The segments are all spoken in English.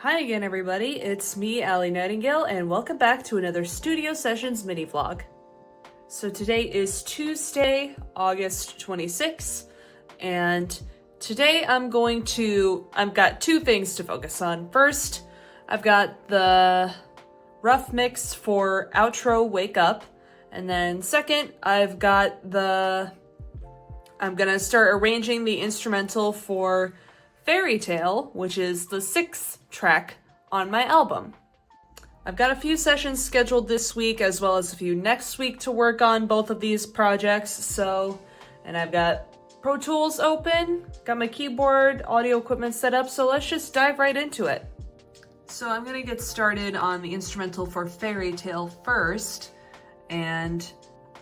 Hi again, everybody. It's me, Allie Nightingale, and welcome back to another Studio Sessions mini vlog. So today is Tuesday, August 26th, and today I've got two things to focus on. First, I've got the rough mix for outro Wake Up, and then second, I'm gonna start arranging the instrumental for Fairy Tale, which is the 6th track on my album. I've got a few sessions scheduled this week as well as a few next week to work on both of these projects, and I've got Pro Tools open, got my keyboard, audio equipment set up, so let's just dive right into it. So I'm gonna get started on the instrumental for Fairy Tale first, and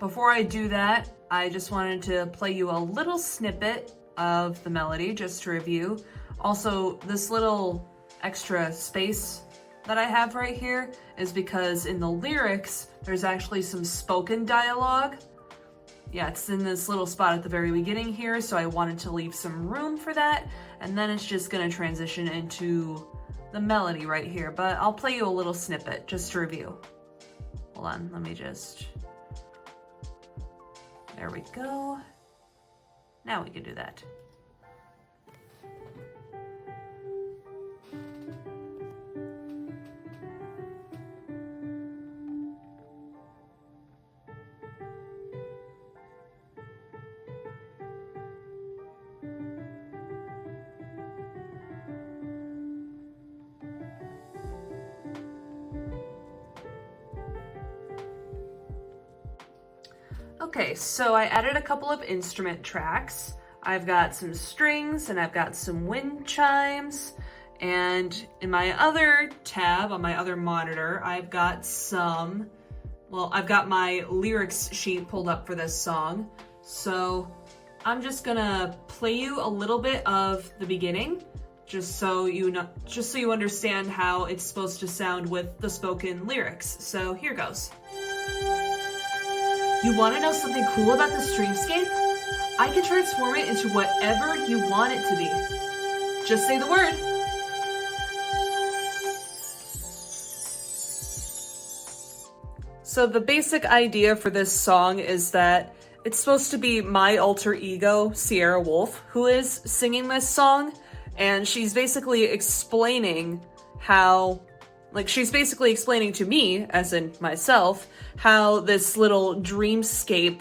before I do that, I just wanted to play you a little snippet of the melody just to review. Also, this little extra space that I have right here is because in the lyrics, there's actually some spoken dialogue. Yeah, it's in this little spot at the very beginning here, so I wanted to leave some room for that, and then it's just gonna transition into the melody right here, but I'll play you a little snippet just to review. Hold on, there we go. Now we can do that. Okay, so I added a couple of instrument tracks. I've got some strings and I've got some wind chimes. And in my other tab on my other monitor, I've got my lyrics sheet pulled up for this song. So I'm just gonna play you a little bit of the beginning, just so you understand how it's supposed to sound with the spoken lyrics. So here goes. You want to know something cool about the streamscape? I can transform it into whatever you want it to be. Just say the word. So the basic idea for this song is that it's supposed to be my alter ego, Sierra Wolf, who is singing this song, and she's basically explaining to me, as in myself, how this little dreamscape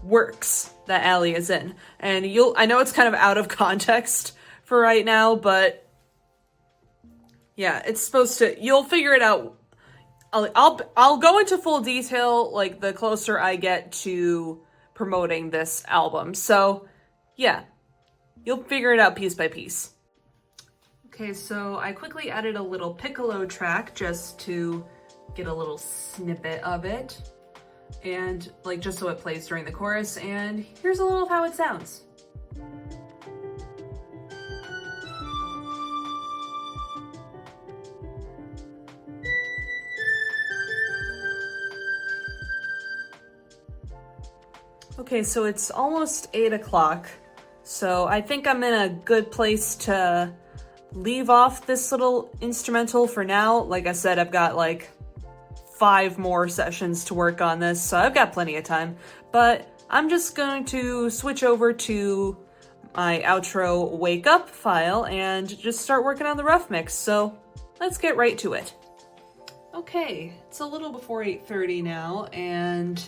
works that Allie is in. And I know it's kind of out of context for right now, but yeah, you'll figure it out. I'll go into full detail, like, the closer I get to promoting this album. So yeah, you'll figure it out piece by piece. Okay, so I quickly added a little piccolo track just to get a little snippet of it, and just so it plays during the chorus, and here's a little of how it sounds. Okay, so it's almost 8 o'clock, so I think I'm in a good place to leave off this little instrumental for now. Like I said, I've got 5 more sessions to work on this, so I've got plenty of time. But I'm just going to switch over to my outro Wake Up file and just start working on the rough mix. So let's get right to it. Okay, it's a little before 8:30 now, and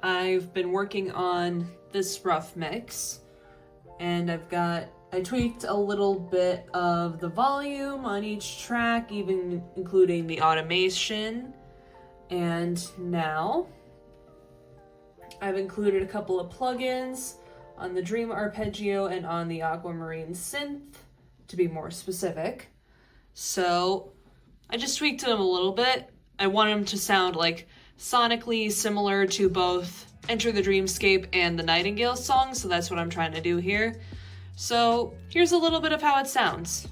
I've been working on this rough mix, and I tweaked a little bit of the volume on each track, even including the automation. And now I've included a couple of plugins on the Dream Arpeggio and on the Aquamarine synth, to be more specific. So I just tweaked them a little bit. I want them to sound sonically similar to both Enter the Dreamscape and the Nightingale song, so that's what I'm trying to do here. So here's a little bit of how it sounds.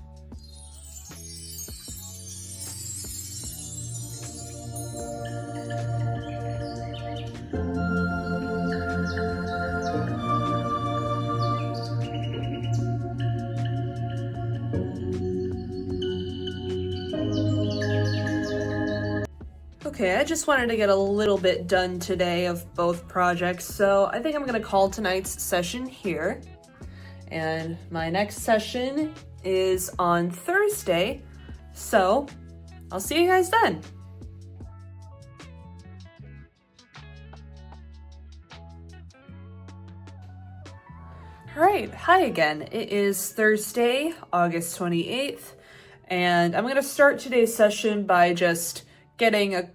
Okay, I just wanted to get a little bit done today of both projects, so I think I'm gonna call tonight's session here. And my next session is on Thursday, so I'll see you guys then. All right, hi again. It is Thursday, August 28th, and I'm gonna start today's session by just getting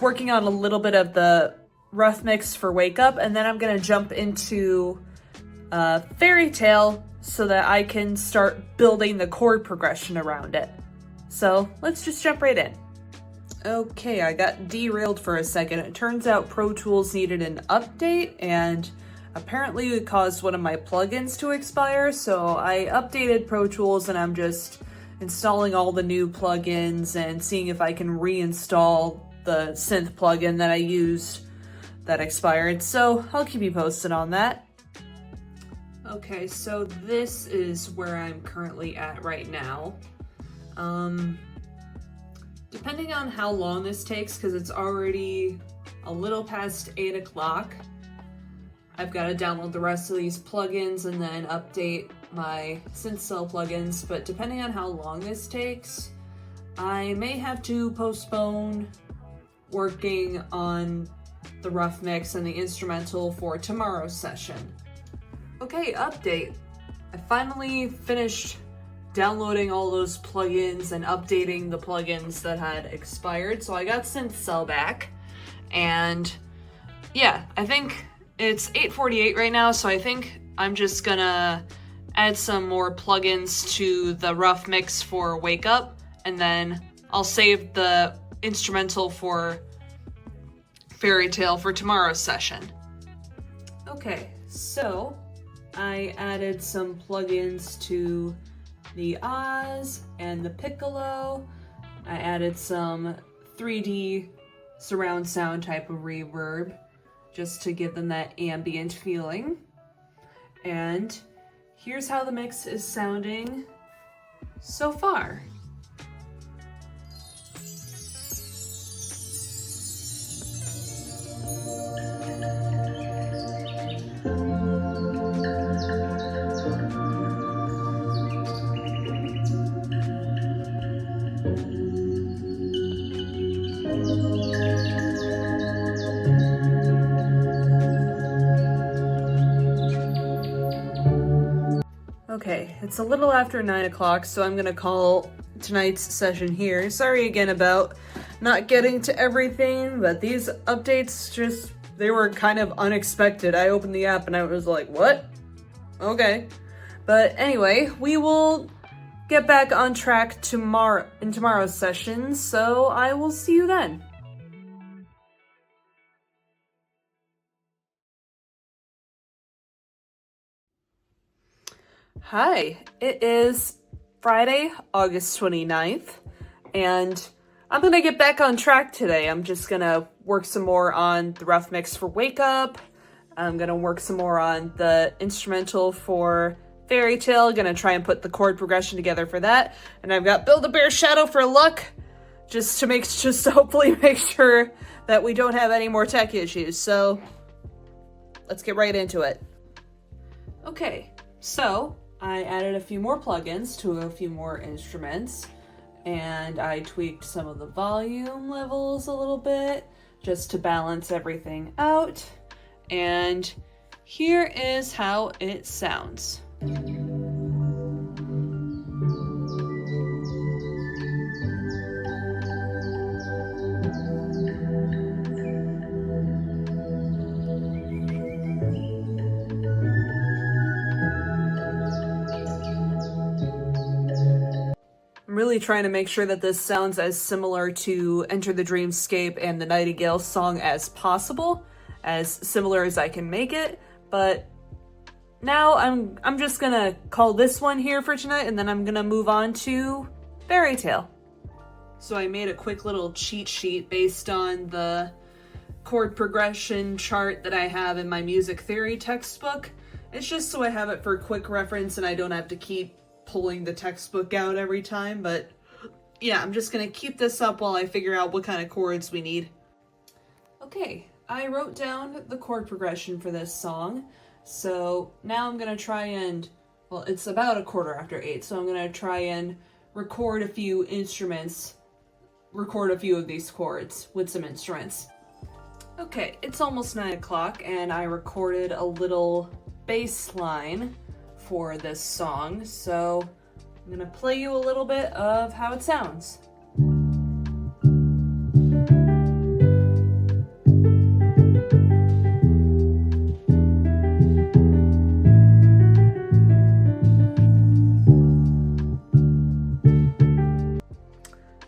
working on a little bit of the rough mix for Wake Up, and then I'm gonna jump into Fairy Tale so that I can start building the chord progression around it. So let's just jump right in. Okay, I got derailed for a second. It turns out Pro Tools needed an update, and apparently it caused one of my plugins to expire, so I updated Pro Tools and I'm just installing all the new plugins and seeing if I can reinstall the synth plugin that I used that expired, so I'll keep you posted on that. Okay, so this is where I'm currently at right now. Depending on how long this takes, because it's already a little past 8 o'clock, I've got to download the rest of these plugins and then update my SynthCell plugins, but depending on how long this takes, I may have to postpone working on the rough mix and the instrumental for tomorrow's session. Okay, update. I finally finished downloading all those plugins and updating the plugins that had expired, so I got SynthCell back, and yeah, I think it's 8:48 right now, so I think I'm just gonna add some more plugins to the rough mix for Wake Up, and then I'll save the instrumental for Fairy Tale for tomorrow's session. Okay, so I added some plugins to the Oz and the Piccolo. I added some 3D surround sound type of reverb, just to give them that ambient feeling. And here's how the mix is sounding so far. Okay, it's a little after 9 o'clock, so I'm gonna call tonight's session here. Sorry again about not getting to everything, but these updates they were kind of unexpected. I opened the app and I was like, what? Okay. But anyway, we will get back on track in tomorrow's session, so I will see you then. Hi, it is Friday, August 29th, and I'm gonna get back on track today. I'm just gonna work some more on the rough mix for Wake Up. I'm gonna work some more on the instrumental for Fairy Tale. Gonna try and put the chord progression together for that. And I've got Build-A-Bear Shadow for luck, just to hopefully make sure that we don't have any more tech issues. So let's get right into it. Okay, so I added a few more plugins to a few more instruments, and I tweaked some of the volume levels a little bit just to balance everything out. And here is how it sounds. I'm really trying to make sure that this sounds as similar to Enter the Dreamscape and the Nightingale song as possible, as similar as I can make it, but now I'm just gonna call this one here for tonight, and then I'm gonna move on to Fairy Tale. So I made a quick little cheat sheet based on the chord progression chart that I have in my music theory textbook. It's just so I have it for quick reference and I don't have to keep pulling the textbook out every time, but yeah, I'm just gonna keep this up while I figure out what kind of chords we need. Okay, I wrote down the chord progression for this song, so now I'm gonna try and, well, it's about 8:15, so I'm gonna try and record a few instruments, record a few of these chords with some instruments. Okay, it's almost 9 o'clock and I recorded a little bass line for this song, so I'm gonna play you a little bit of how it sounds.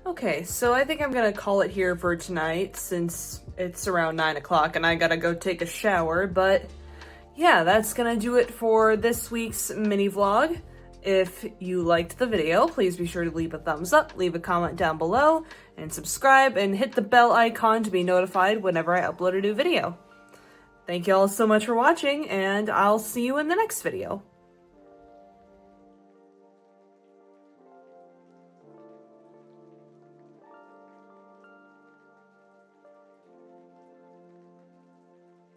Okay, so I think I'm gonna call it here for tonight since it's around 9 o'clock and I gotta go take a shower, but yeah, that's gonna do it for this week's mini vlog. If you liked the video, please be sure to leave a thumbs up, leave a comment down below, and subscribe and hit the bell icon to be notified whenever I upload a new video. Thank you all so much for watching, and I'll see you in the next video.